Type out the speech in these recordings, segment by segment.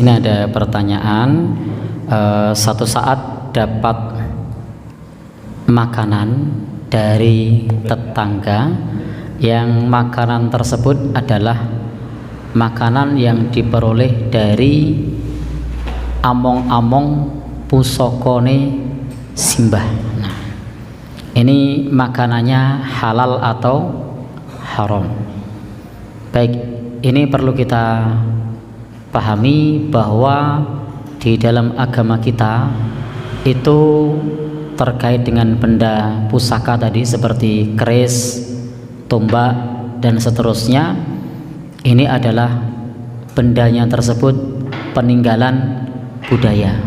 Ini ada pertanyaan, satu saat dapat makanan dari tetangga yang makanan tersebut adalah makanan yang diperoleh dari among-among pusokone simbah. Nah, ini makanannya halal atau haram? Baik, ini perlu kita pahami bahwa di dalam agama kita itu terkait dengan benda pusaka tadi seperti keris, tombak dan seterusnya, ini adalah bendanya tersebut peninggalan budaya.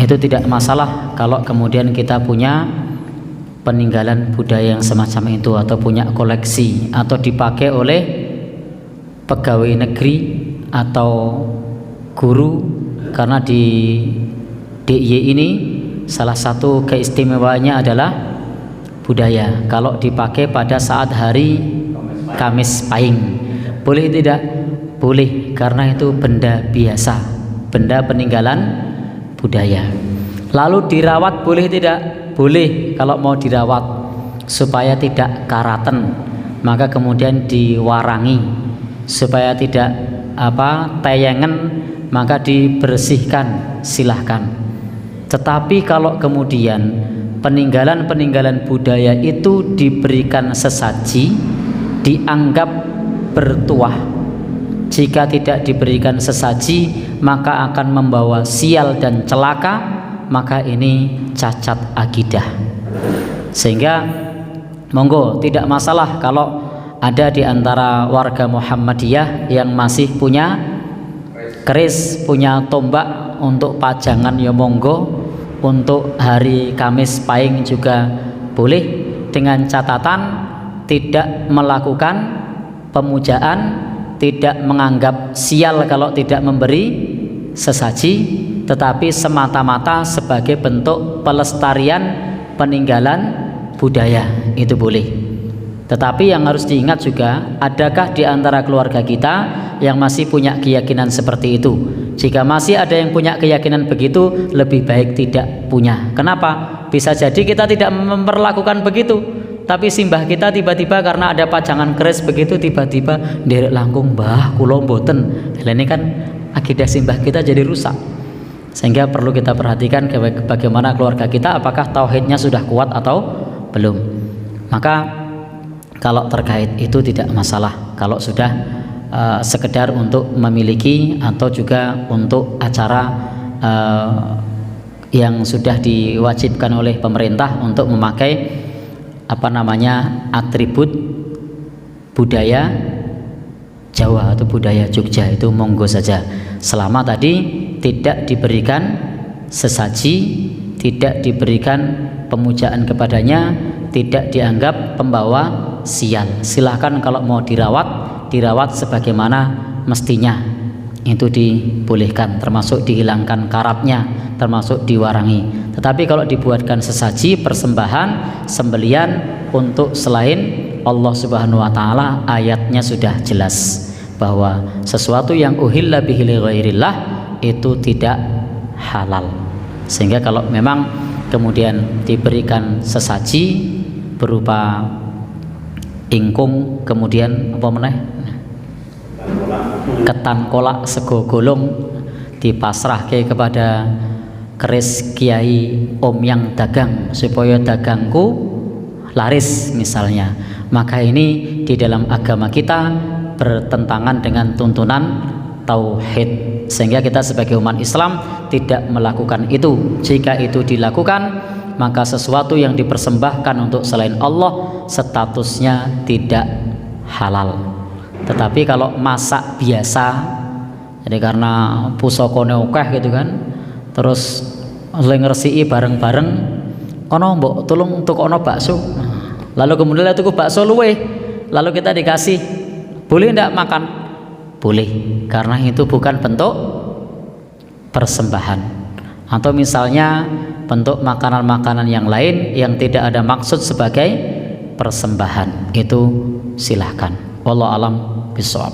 Itu tidak masalah kalau kemudian kita punya peninggalan budaya yang semacam itu atau punya koleksi atau dipakai oleh pegawai negeri atau guru, karena di DIY ini salah satu keistimewaannya adalah budaya. Kalau dipakai pada saat hari Kamis Pahing, boleh tidak? Boleh, karena itu benda biasa, benda peninggalan budaya. Lalu dirawat boleh tidak? Boleh, kalau mau dirawat supaya tidak karatan, maka kemudian diwarangi supaya tidak tayangan, maka dibersihkan, silahkan. Tetapi kalau kemudian peninggalan budaya itu diberikan sesaji, dianggap bertuah. Jika tidak diberikan sesaji, maka akan membawa sial dan celaka, maka ini cacat akidah. Sehingga monggo, tidak masalah kalau ada di antara warga Muhammadiyah yang masih punya keris, punya tombak untuk pajangan, ya monggo. Untuk hari Kamis Pahing juga boleh, dengan catatan tidak melakukan pemujaan, tidak menganggap sial kalau tidak memberi sesaji, tetapi semata-mata sebagai bentuk pelestarian peninggalan budaya, itu boleh. Tetapi yang harus diingat juga, adakah di antara keluarga kita yang masih punya keyakinan seperti itu? Jika masih ada yang punya keyakinan begitu, lebih baik tidak punya. Kenapa? Bisa jadi kita tidak memperlakukan begitu, tapi simbah kita tiba-tiba karena ada pajangan keris begitu, tiba-tiba nderek langkung, "Mbah, kula mboten." Ini kan akidah simbah kita jadi rusak. Sehingga perlu kita perhatikan bagaimana keluarga kita, apakah tauhidnya sudah kuat atau belum. Maka kalau terkait itu tidak masalah, kalau sudah sekedar untuk memiliki atau juga untuk acara yang sudah diwajibkan oleh pemerintah untuk memakai atribut budaya Jawa atau budaya Jogja, itu monggo saja, selama tadi tidak diberikan sesaji, tidak diberikan pemujaan kepadanya, tidak dianggap pembawa sial. Silahkan kalau mau dirawat sebagaimana mestinya, itu dibolehkan, termasuk dihilangkan karatnya, termasuk diwarangi. Tetapi kalau dibuatkan sesaji, persembahan, sembelian untuk selain Allah Subhanahu wa taala, ayatnya sudah jelas bahwa sesuatu yang uhilla bihi li ghairillah itu tidak halal. Sehingga kalau memang kemudian diberikan sesaji berupa ingkung, kemudian ketan kolak sego golong, dipasrahke kepada keris kiai om yang dagang supaya dagangku laris misalnya, maka ini di dalam agama kita bertentangan dengan tuntunan tauhid, sehingga kita sebagai umat Islam tidak melakukan itu. Jika itu dilakukan, maka sesuatu yang dipersembahkan untuk selain Allah statusnya tidak halal. Tetapi kalau masak biasa, jadi karena pusokone akeh gitu kan, terus ngresiki bareng-bareng, kono mbok tulung tukono bakso, lalu kemudian tuku bakso luweh, lalu kita dikasih, boleh tidak makan? Boleh, karena itu bukan bentuk persembahan. Atau misalnya bentuk makanan-makanan yang lain yang tidak ada maksud sebagai persembahan, itu silahkan. Wallahu alam bishawab.